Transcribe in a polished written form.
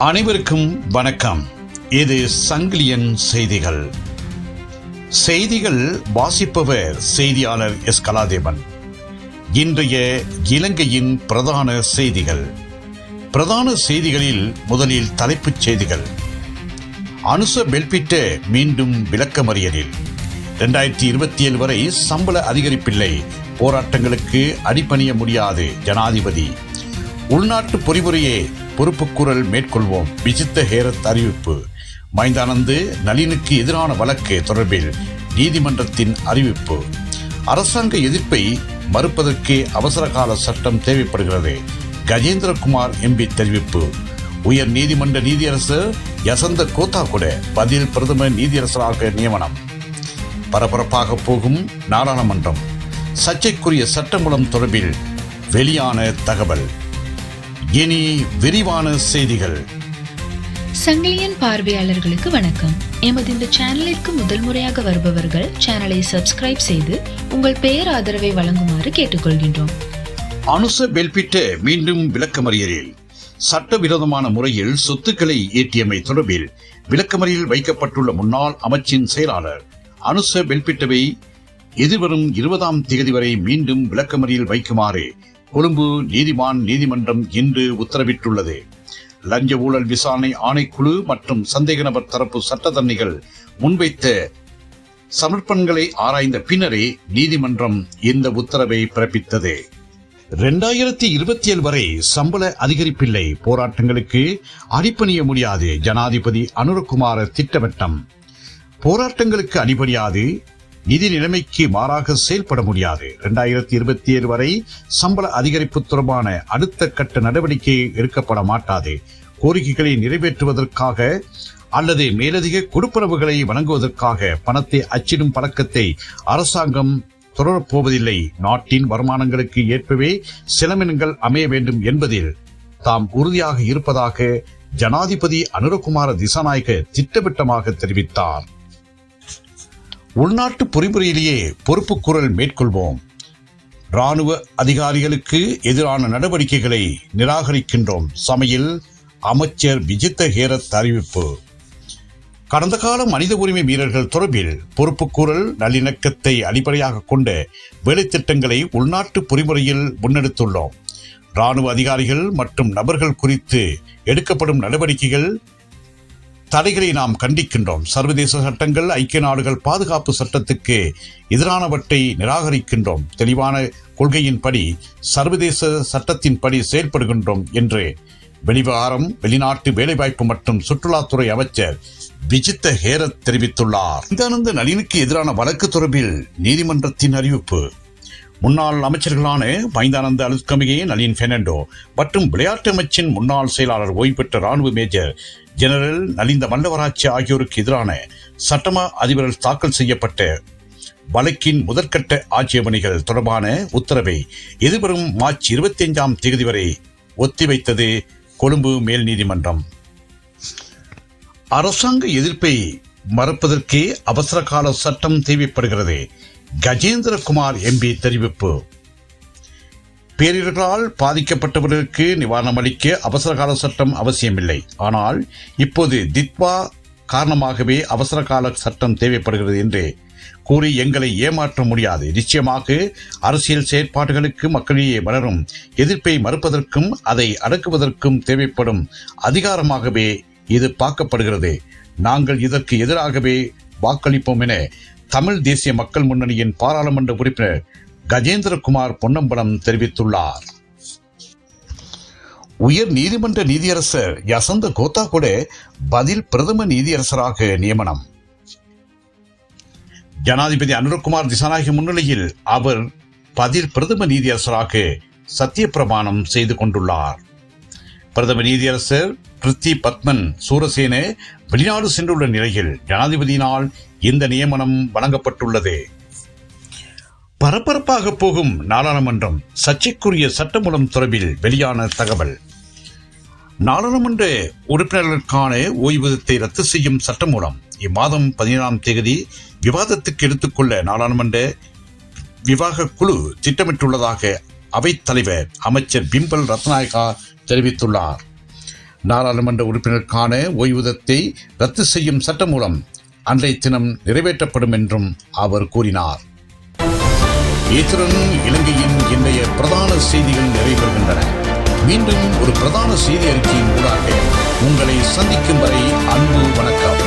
அனைவருக்கும் வணக்கம். இது சங்கிலியன் செய்திகள். செய்திகள் வாசிப்பவர் செய்தியாளர் எஸ். கலாதேவன். இன்றைய இலங்கையின் பிரதான செய்திகள். பிரதான செய்திகளில் முதலில் தலைப்புச் செய்திகள். அனுச பெல்பிட்ட மீண்டும் விளக்கமறியலில். 2027 வரை சம்பள அதிகரிப்பில்லை, போராட்டங்களுக்கு அடிபணிய முடியாது ஜனாதிபதி. உள்நாட்டு பொறிமுறையே பொறுப்புக்கூறல் மேற்கொள்வோம் விஜித்த ஹேரத் அறிவிப்பு. மைந்தானந்து நளினுக்கு எதிரான வழக்கு தொடர்பில் நீதிமன்றத்தின் அறிவிப்பு. அரசாங்க எதிர்ப்பை மறுப்பதற்கு அவசரகால சட்டம் தேவைப்படுகிறது, கஜேந்திரகுமார் எம்பி தெரிவிப்பு. உயர் நீதிமன்ற நீதியரசர் யசந்த கோத்தாகுட பதில் பிரதம நீதியரசராக நியமனம். பரபரப்பாக போகும் நாடாளுமன்றம். சர்ச்சைக்குரிய சட்டமூலம் தொடர்பில் வெளியான தகவல். இனி விரிவான செய்திகள். சங்கிலியன் பார்வையாளர்களுக்கு வணக்கம். எமது இந்த சேனலிற்கு முதல் முறையாக வருபவர்கள் சேனலை சப்ஸ்கிரைப் செய்து உங்கள் பெயர் ஆதரவை வழங்குமாறு கேட்டுக்கொள்கின்றோம். அனுச பெல்பிட்ட மீண்டும் விளக்கமறியலில். சட்டவிரோதமான முறையில் சொத்துக்களை ஏற்றியமை தொடர்பில் விளக்கமறியலில் வைக்கப்பட்டுள்ள முன்னாள் அமைச்சின் செயலாளர் அனுச பெல்பிட்டவை எதிர்வரும் 20ஆம் தேதி வரை மீண்டும் விளக்கமறியலில் வைக்குமாறு கொழும்பு நீதிமன்றம் இன்று உத்தரவிட்டுள்ளது. லஞ்ச ஊழல் விசாரணை ஆணைக்குழு மற்றும் சந்தேக நபர் தரப்பு சட்டத்தரணிகள் முன்வைத்த சமர்ப்பணங்களை ஆராய்ந்த பின்னரே நீதிமன்றம் இந்த உத்தரவை பிறப்பித்தது. 2027 வரை சம்பள அதிகரிப்பில்லை, போராட்டங்களுக்கு அடிபணிய முடியாது ஜனாதிபதி அனுரகுமார திட்டவட்டம். போராட்டங்களுக்கு அடிபணியாது, நிதி நிலைமைக்கு மாறாக செயல்பட முடியாது. 2027 வரை சம்பள அதிகரிப்பு தொடர்பான அடுத்த கட்ட நடவடிக்கை எடுக்கப்பட மாட்டாது. கோரிக்கைகளை நிறைவேற்றுவதற்காக அல்லது மேலதிக கொடுப்பனவுகளை வழங்குவதற்காக பணத்தை அச்சிடும் பழக்கத்தை அரசாங்கம் தொடரப்போவதில்லை. நாட்டின் வருமானங்களுக்கு ஏற்பவே செலவினங்கள் அமைய வேண்டும் என்பதில் தாம் உறுதியாக இருப்பதாக ஜனாதிபதி அனுரகுமார திசாநாயக்க திட்டவட்டமாக தெரிவித்தார். உள்நாட்டு பொறிமுறையிலேயே பொறுப்புக்கூறல் மேற்கொள்வோம். இராணுவ அதிகாரிகளுக்கு எதிரான நடவடிக்கைகளை நிராகரிக்கின்றோம். சமையல் அமைச்சர் விஜித்த ஹேரத் அறிவிப்பு. கடந்த கால மனித உரிமை மீறல்கள் தொடர்பில் பொறுப்புக்கூறல் நல்லிணக்கத்தை அடிப்படையாக கொண்ட வேலைத்திட்டங்களை உள்நாட்டு பொறிமுறையில் முன்னெடுத்துள்ளோம். இராணுவ அதிகாரிகள் மற்றும் நபர்கள் குறித்து எடுக்கப்படும் நடவடிக்கைகள் தடைகளை நாம் கண்டிக்கின்றோம். சர்வதேச சட்டங்கள், ஐக்கிய நாடுகள் பாதுகாப்பு சட்டத்துக்கு எதிரானவற்றை நிராகரிக்கின்றோம். தெளிவான கொள்கையின்படி சர்வதேச சட்டத்தின்படி செயல்படுகின்றோம் என்று வெளிவிவகாரம், வெளிநாட்டு வேலைவாய்ப்பு மற்றும் சுற்றுலாத்துறை அமைச்சர் விஜித்த ஹேரத் தெரிவித்துள்ளார். மைந்தானந்த நளினுக்கு எதிரான வழக்கு தொடர்பில் நீதிமன்றத்தின் அறிவிப்பு. முன்னாள் அமைச்சர்களான மைந்தானந்த அலுத்கமிகே, நளின் பெர்னாண்டோ மற்றும் விளையாட்டு அமைச்சின் முன்னாள் செயலாளர் ஓய்வு பெற்ற ராணுவ மேஜர் ஜெனரல் நலிந்த மல்லவராட்சி ஆகியோருக்கு எதிரான சட்டமா அதிபரால் தாக்கல் செய்யப்பட்ட வழக்கின் முதற்கட்ட ஆட்சேபனைகள் தொடர்பான உத்தரவை எதிர்வரும் மார்ச் 25ஆம் தேதி வரை ஒத்திவைத்தது கொழும்பு மேல் நீதிமன்றம். அரசாங்க எதிர்ப்பை மறுப்பதற்கே அவசரகால சட்டம் தேவைப்படுகிறது, கஜேந்திரகுமார் எம்பி தெரிவிப்பு. பேரிடர்களால் பாதிக்கப்பட்டவர்களுக்கு நிவாரணம் அளிக்க அவசரகால சட்டம் அவசியமில்லை. ஆனால் இப்போது தித்வா காரணமாகவே அவசரகால சட்டம் தேவைப்படுகிறது என்று கூறி எங்களை ஏமாற்ற முடியாது. நிச்சயமாக அரசியல் செயற்பாடுகளுக்கு மக்களிடையே வளரும் எதிர்ப்பை மறுப்பதற்கும் அதை அடக்குவதற்கும் தேவைப்படும் அதிகாரமாகவே இது பார்க்கப்படுகிறது. நாங்கள் இதற்கு எதிராகவே வாக்களிப்போம் என தமிழ் தேசிய மக்கள் முன்னணியின் பாராளுமன்ற உறுப்பினர் கஜேந்திரகுமார் பொன்னம்பலம் தெரிவித்துள்ளார். உயர் நீதிமன்ற நீதியரசர் யசந்த கோத்தாகுட பதில் பிரதம நீதியரசராக நியமனம். ஜனாதிபதி அனுரகுமார் திசாநாயக்க முன்னிலையில் அவர் பதில் பிரதம நீதியரசராக சத்தியப்பிரமாணம் செய்து கொண்டுள்ளார். பிரதம நீதியரசர் பிரித்தி பத்மன் சூரசேன வெளிநாடு சென்றுள்ள நிலையில் ஜனாதிபதியினால் இந்த நியமனம் வழங்கப்பட்டுள்ளது. பரபரப்பாக போகும் நாடாளுமன்றம். சர்ச்சைக்குரிய சட்டமூலம் தொடர்பில் வெளியான தகவல். நாடாளுமன்ற உறுப்பினர்களுக்கான ஓய்வூதியத்தை ரத்து செய்யும் சட்டமூலம் இம்மாதம் 17ஆம் தேதி விவாதத்துக்கு எடுத்துக்கொள்ள நாடாளுமன்ற விவாக குழு திட்டமிட்டுள்ளதாக அவைத் தலைவர் அமைச்சர் பிம்பல் ரத்நாயகா தெரிவித்துள்ளார். நாடாளுமன்ற உறுப்பினருக்கான ஓய்வூதியத்தை ரத்து செய்யும் சட்டமூலம் அன்றைய தினம் நிறைவேற்றப்படும் என்றும் அவர் கூறினார். இத்துடன் இலங்கையின் இன்றைய பிரதான செய்திகள் நிறைவேறுகின்றன. மீண்டும் ஒரு பிரதான செய்தி அறிக்கையின் ஊடாக உங்களை சந்திக்கும் வரை அன்பு வணக்கம்.